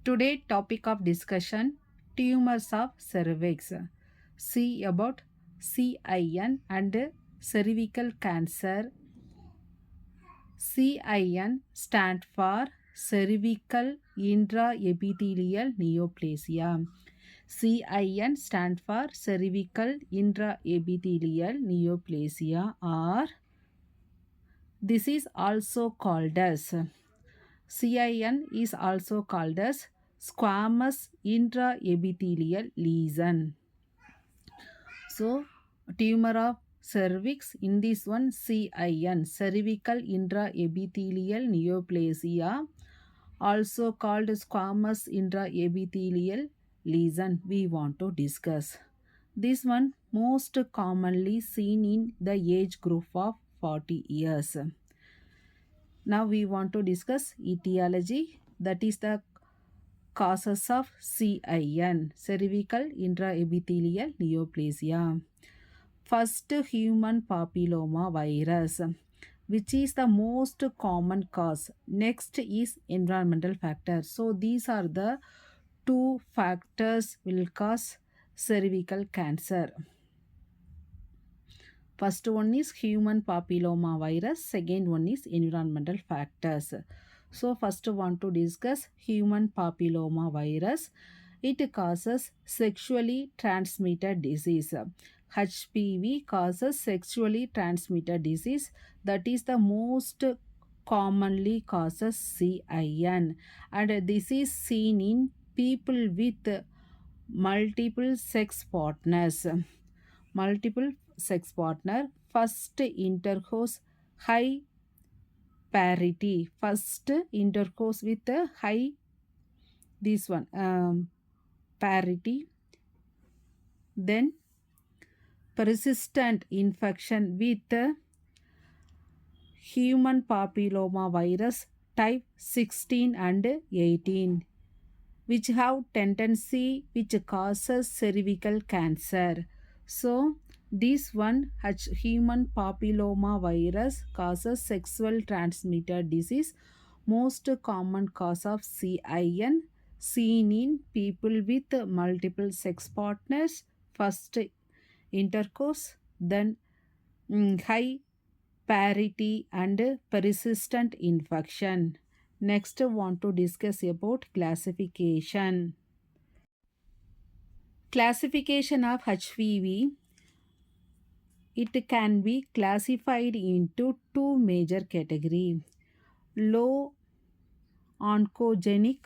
Today topic of discussion tumors of cervix. See about CIN and cervical cancer. CIN stand for cervical intraepithelial neoplasia. CIN stand for cervical intraepithelial neoplasia, or this is also called as CIN is also called as squamous intraepithelial lesion. So, tumor of cervix, in this one CIN, cervical intraepithelial neoplasia, also called squamous intraepithelial lesion, we want to discuss. This one most commonly seen in the age group of 40 years. Now we want to discuss etiology, that is the causes of CIN, cervical intraepithelial neoplasia. First, human papilloma virus, which is the most common cause. Next is environmental factor. So these are the two factors will cause cervical cancer. First one is human papilloma virus, second one is environmental factors. So first want to discuss human papilloma virus. It causes sexually transmitted disease. HPV causes sexually transmitted disease, that is the most commonly causes CIN, and this is seen in people with multiple sex partners. Multiple sex partner, first intercourse, high parity, first intercourse with a high, this one parity, then persistent infection with human papilloma virus type 16 and 18, which have tendency which causes cervical cancer. So this one human papilloma virus causes sexual transmitted disease, most common cause of CIN, seen in people with multiple sex partners, first intercourse, then high parity and persistent infection. Next, I want to discuss about classification. Classification of HPV. It can be classified into two major categories: low oncogenic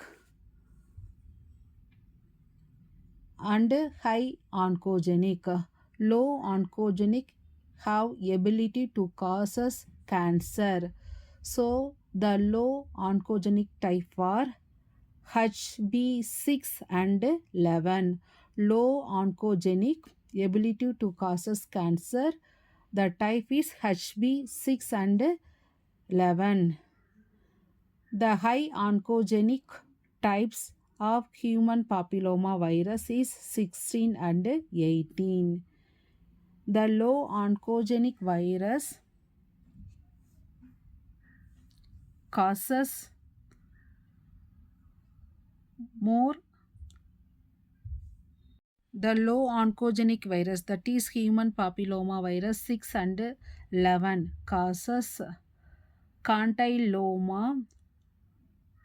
and high oncogenic. Low oncogenic have ability to cause cancer. So the low oncogenic type are HB6 and 11. Low oncogenic ability to cause cancer. The type is HB6 and 11. The high oncogenic types of human papilloma virus is 16 and 18. The low oncogenic virus causes more. The low oncogenic virus, that is human papilloma virus 6 and 11, causes condyloma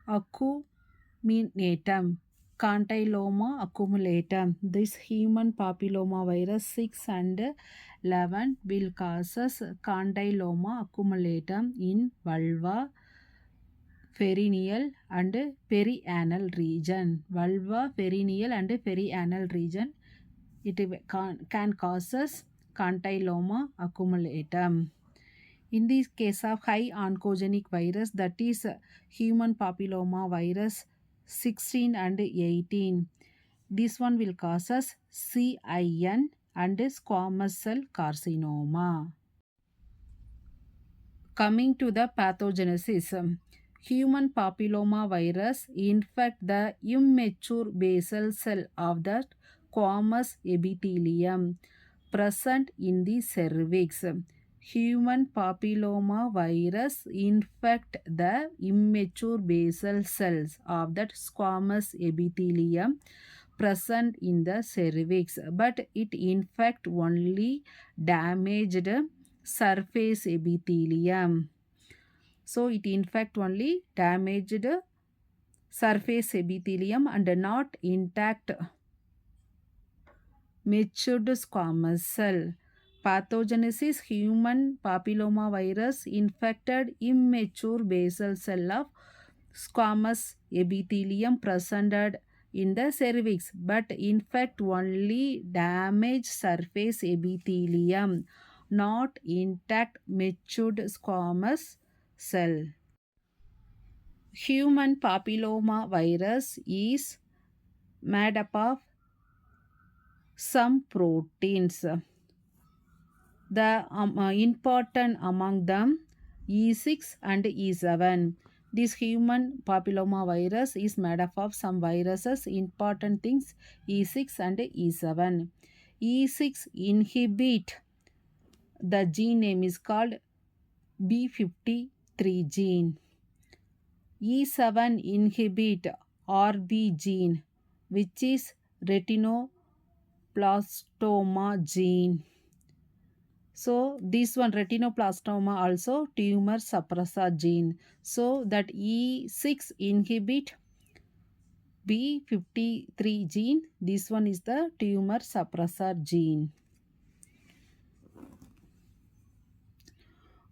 acuminatum. Condyloma accumulatum. This human papilloma virus 6 and 11 will causes condyloma accumulatum in vulva, perineal and perianal region. Vulva, perineal and perianal region. It can causes condyloma accumulatum. In this case of high oncogenic virus, that is human papilloma virus 16 and 18, this one will causes CIN and squamous cell carcinoma. Coming to the pathogenesis, human papilloma virus infect the immature basal cell of the squamous epithelium present in the cervix. human papilloma virus infect the immature basal cells of that squamous epithelium present in the cervix, but it infect only damaged surface epithelium. So it infect only damaged surface epithelium and not intact matured squamous cell. Pathogenesis: human papilloma virus infected immature basal cell of squamous epithelium presented in the cervix, but infect only damaged surface epithelium, not intact matured squamous cell. Human papilloma virus is made up of some proteins. The important among them E6 and E7. This human papilloma virus is made up of some viruses. Important things E6 and E7. E6 inhibit, the gene name is called B53 gene. E7 inhibit RB gene, which is retinoblastoma gene. So this one retinoblastoma also tumor suppressor gene. So that E6 inhibit B53 gene. This one is the tumor suppressor gene.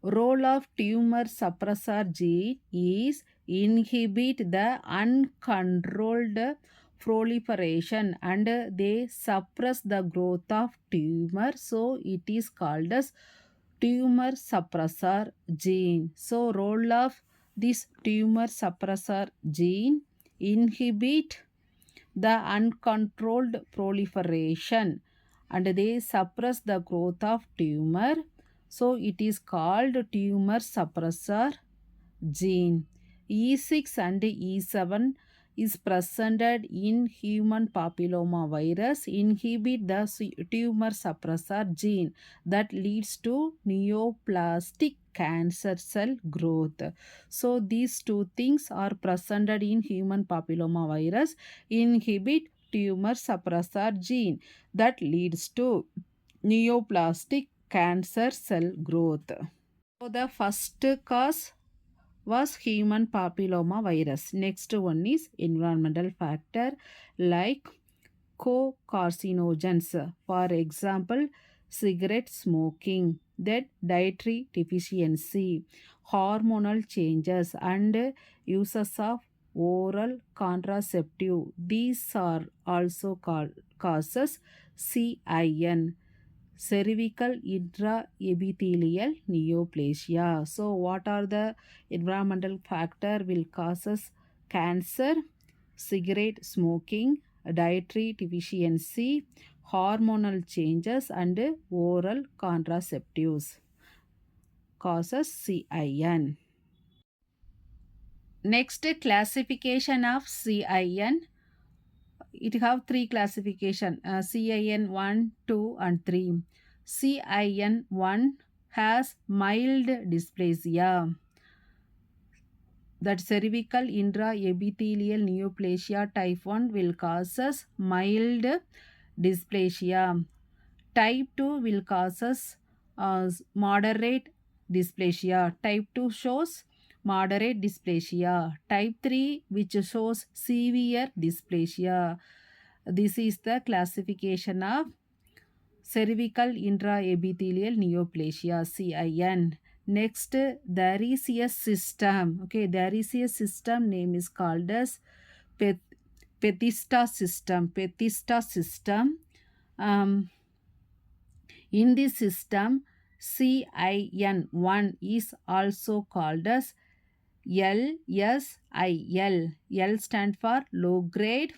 Role of tumor suppressor gene is inhibit the uncontrolled proliferation and they suppress the growth of tumor. So it is called as tumor suppressor gene. So role of this tumor suppressor gene: inhibit the uncontrolled proliferation and they suppress the growth of tumor. So it is called tumor suppressor gene. E6 and E7 is presented in human papilloma virus, inhibit the tumor suppressor gene that leads to neoplastic cancer cell growth. So these two things are presented in human papilloma virus, inhibit tumor suppressor gene that leads to neoplastic cancer cell growth. So the first cause was human papilloma virus. Next one is environmental factor like co-carcinogens. For example, cigarette smoking, that dietary deficiency, hormonal changes and uses of oral contraceptive. These are also called causes CIN, cervical intraepithelial neoplasia. So what are the environmental factor will causes cancer? Cigarette smoking, dietary deficiency, hormonal changes and oral contraceptives causes CIN. Next, classification of CIN. It have three classification, CIN 1, 2 and 3. CIN 1 has mild dysplasia, that cervical intraepithelial neoplasia type 1 will causes mild dysplasia. Type 2 will causes moderate dysplasia. Type 2 shows moderate dysplasia. Type 3 which shows severe dysplasia. This is the classification of cervical intraepithelial neoplasia, CIN. Next, there is a system. Okay, there is a system name is called as Pethista system. Pethista system. In this system, CIN1 is also called as LSIL. L stand for low grade,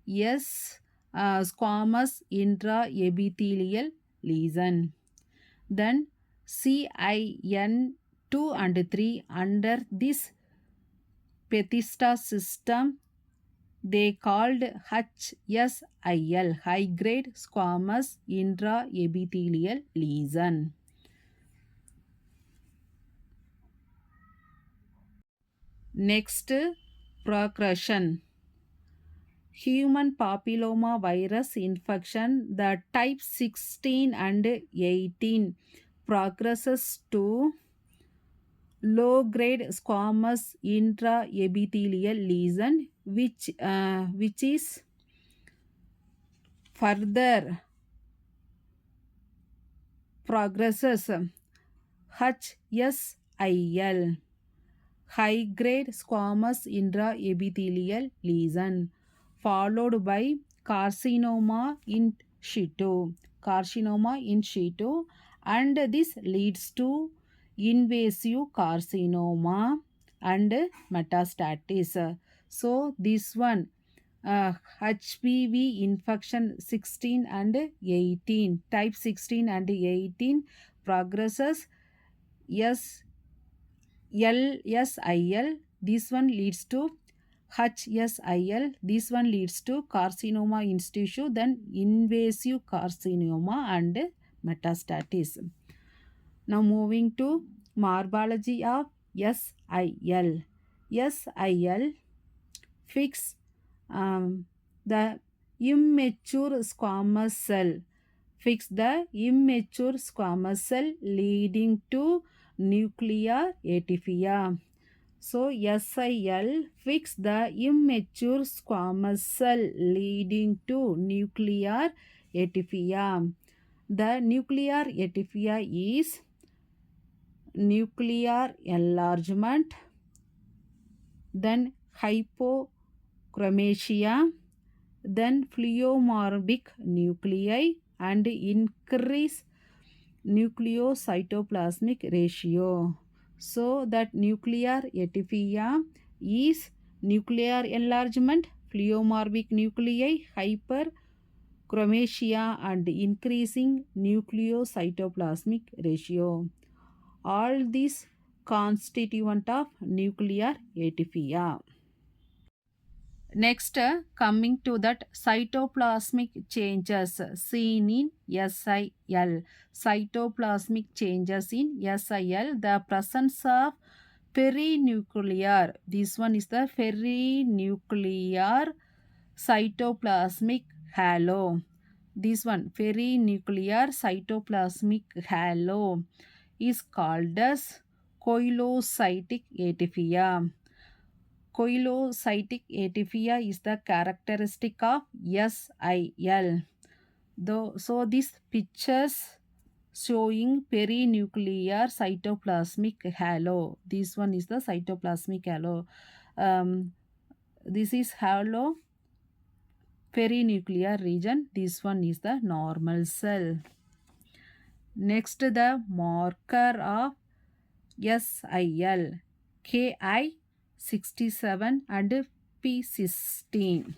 S squamous intraepithelial lesion. Then CIN2 and 3 under this Pethista system they called HSIL, high grade squamous intraepithelial lesion. Next, progression. Human papilloma virus infection, the type 16 and 18 progresses to low grade squamous intraepithelial lesion, which is further progresses HSIL, high grade squamous intraepithelial lesion, followed by carcinoma in situ. Carcinoma in situ, and this leads to invasive carcinoma and metastasis. So, this one HPV infection 16 and 18, type 16 and 18 progresses LSIL. This one leads to HSIL. This one leads to carcinoma in tissue, then invasive carcinoma and metastasis. Now moving to morphology of SIL. SIL fix the immature squamous cell. Fix the immature squamous cell leading to nuclear atypia. So SIL fix the immature squamous cell leading to nuclear atypia. The nuclear atypia is nuclear enlargement, then hypochromasia, then pleomorphic nuclei, and increase nucleocytoplasmic ratio. So that nuclear atypia is nuclear enlargement, pleomorphic nuclei, hyperchromasia, and increasing nucleocytoplasmic ratio. All these constituent of nuclear atypia. Next, coming to that cytoplasmic changes seen in SIL. Cytoplasmic changes in SIL, the presence of perinuclear. This one is the perinuclear cytoplasmic halo. This one, perinuclear cytoplasmic halo, is called as coilocytic atypia. Coilocytic atypia is the characteristic of SIL. So these pictures showing perinuclear cytoplasmic halo. This one is the cytoplasmic halo. This is halo perinuclear region. This one is the normal cell. Next, the marker of SIL, Ki67 and P16.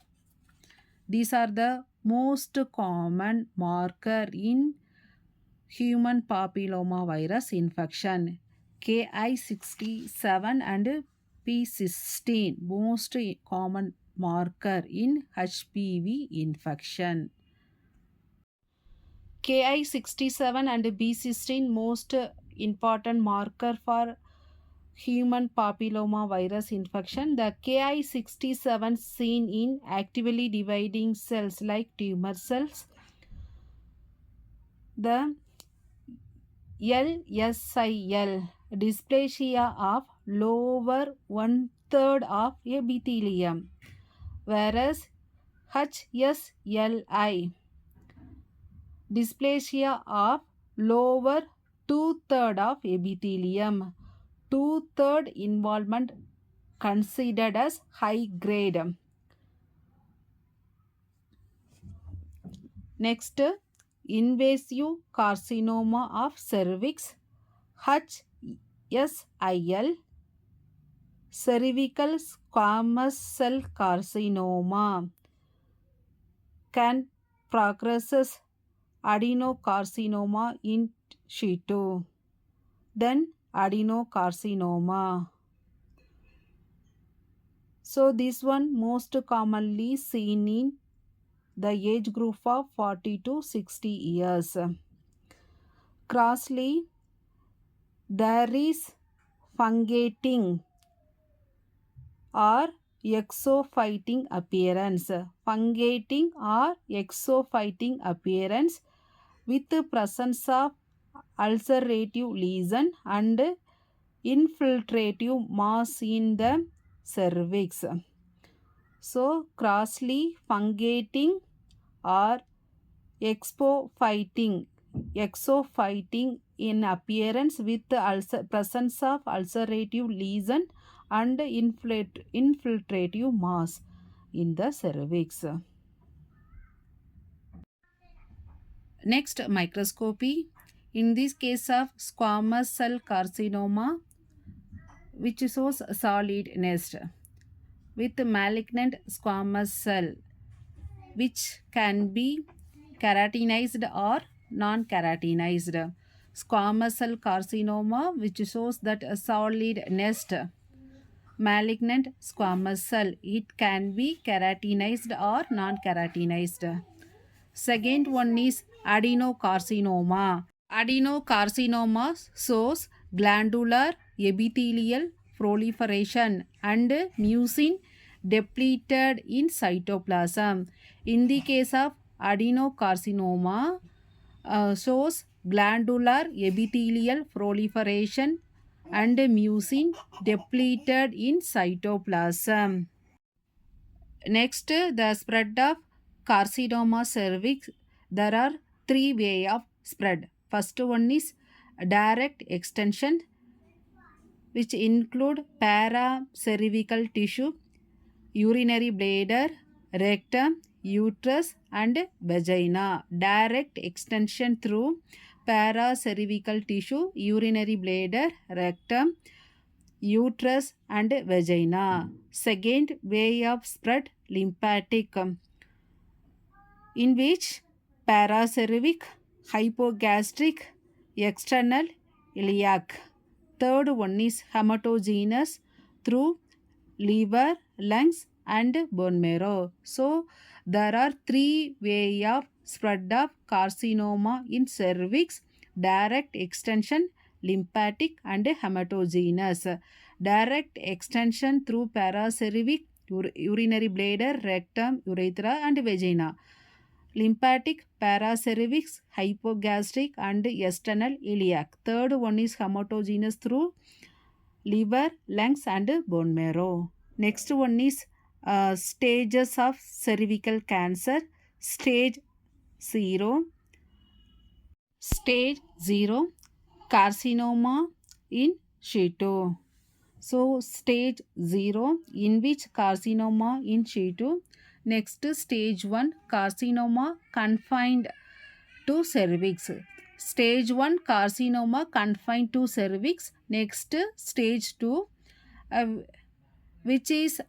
These are the most common marker in human papilloma virus infection. Ki67 and P16, most common marker in HPV infection. Ki67 and B16, most important marker for human papilloma virus infection. The Ki67 seen in actively dividing cells like tumor cells. The LSIL, dysplasia of lower 1/3 of epithelium, whereas HSLI, dysplasia of lower 2/3 of epithelium. 2/3 involvement considered as high grade. Next, invasive carcinoma of cervix, HSIL, cervical squamous cell carcinoma, can progress adenocarcinoma in situ, then adenocarcinoma. So this one most commonly seen in the age group of 40 to 60 years. Crossly, there is fungating or exophyting appearance. Fungating or exophyting appearance with the presence of ulcerative lesion and infiltrative mass in the cervix. So, crossly fungating or exophyting, exophyting in appearance with the presence of ulcerative lesion and infiltrative mass in the cervix. Next, microscopy. In this case of squamous cell carcinoma, which shows solid nest with malignant squamous cell, which can be keratinized or non-keratinized. Squamous cell carcinoma, which shows that a solid nest, malignant squamous cell, it can be keratinized or non-keratinized. Second one is adenocarcinoma. Adenocarcinoma shows glandular epithelial proliferation and mucin depleted in cytoplasm. In the case of adenocarcinoma, shows glandular epithelial proliferation and mucin depleted in cytoplasm. Next, the spread of carcinoma cervix. There are three ways of spread. First one is direct extension, which include paracervical tissue, urinary bladder, rectum, uterus and vagina. Direct extension through paracervical tissue, urinary bladder, rectum, uterus and vagina. Second way of spread, lymphatic, in which paracervic, hypogastric, external iliac. Third one is hematogenous through liver, lungs and bone marrow. So there are three ways of spread of carcinoma in cervix: direct extension, lymphatic and hematogenous. Direct extension through paracervic, urinary bladder, rectum, urethra and vagina. Lymphatic, paracervix, hypogastric and external iliac. Third one is hematogenous through liver, lungs and bone marrow. Next one is stages of cervical cancer. Stage 0. Stage 0, carcinoma in situ. So stage 0, in which carcinoma in situ. Next, stage 1, carcinoma confined to cervix. Stage 1, carcinoma confined to cervix. Next, stage 2, uh, which is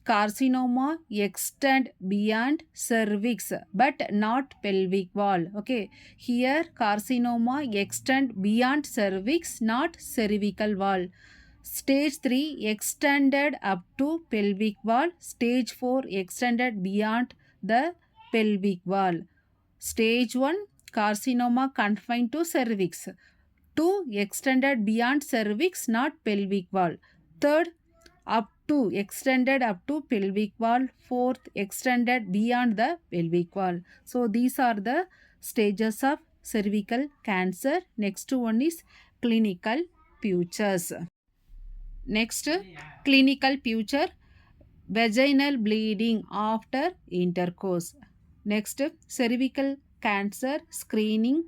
carcinoma extend beyond cervix but not pelvic wall. Okay, here carcinoma extend beyond cervix, not cervical wall. Stage 3 extended up to pelvic wall. Stage 4 extended beyond the pelvic wall. Stage 1, carcinoma confined to cervix. 2, extended beyond cervix, not pelvic wall. Third, up to, extended up to pelvic wall. Fourth, extended beyond the pelvic wall. So these are the stages of cervical cancer. Next one is clinical pictures. Next, clinical picture, vaginal bleeding after intercourse. Next, cervical cancer screening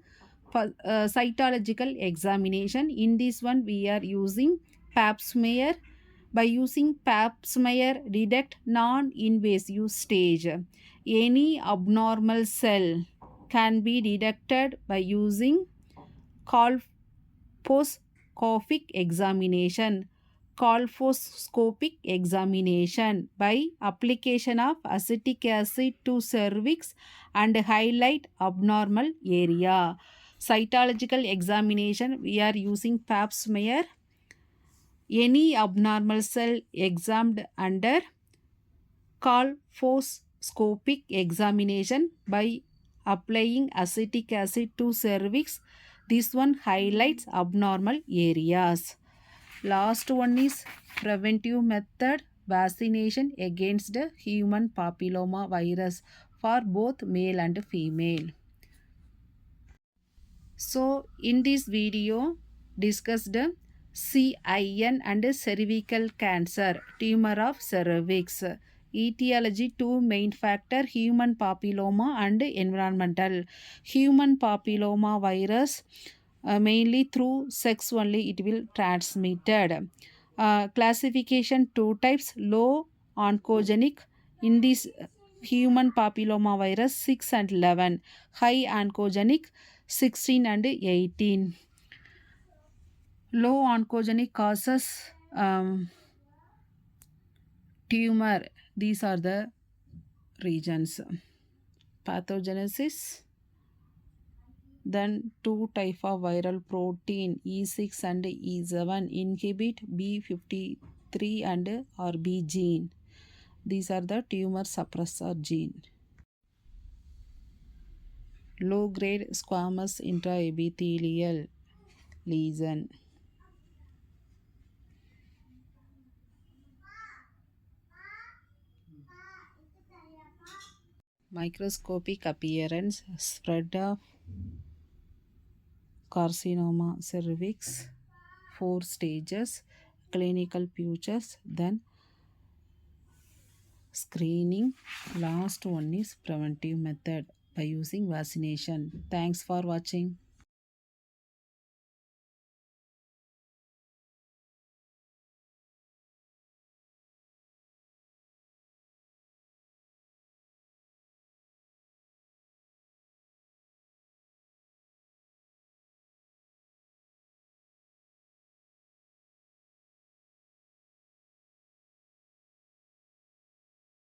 for cytological examination. In this one, we are using pap smear. By using pap smear, detect non-invasive stage. Any abnormal cell can be detected by using colposcopic examination. Colposcopic examination by application of acetic acid to cervix and highlight abnormal area. Cytological examination, we are using pap smear. Any abnormal cell examined under colposcopic examination by applying acetic acid to cervix. This one highlights abnormal areas. Last one is preventive method vaccination against the human papilloma virus for both male and female. So in this video discussed CIN and cervical cancer, tumor of cervix. Etiology, two main factor, human papilloma and environmental. Human papilloma virus mainly through sex only it will transmitted. Classification, two types, low oncogenic in this human papilloma virus 6 and 11, high oncogenic 16 and 18. Low oncogenic causes tumor. These are the regions. Pathogenesis. Then two type of viral protein E6 and E7 inhibit B53 and RB gene. These are the tumor suppressor gene. Low grade squamous intraepithelial lesion. Microscopic appearance, spread of carcinoma cervix, 4 stages, clinical pictures, then screening. Last one is preventive method by using vaccination. Thanks for watching.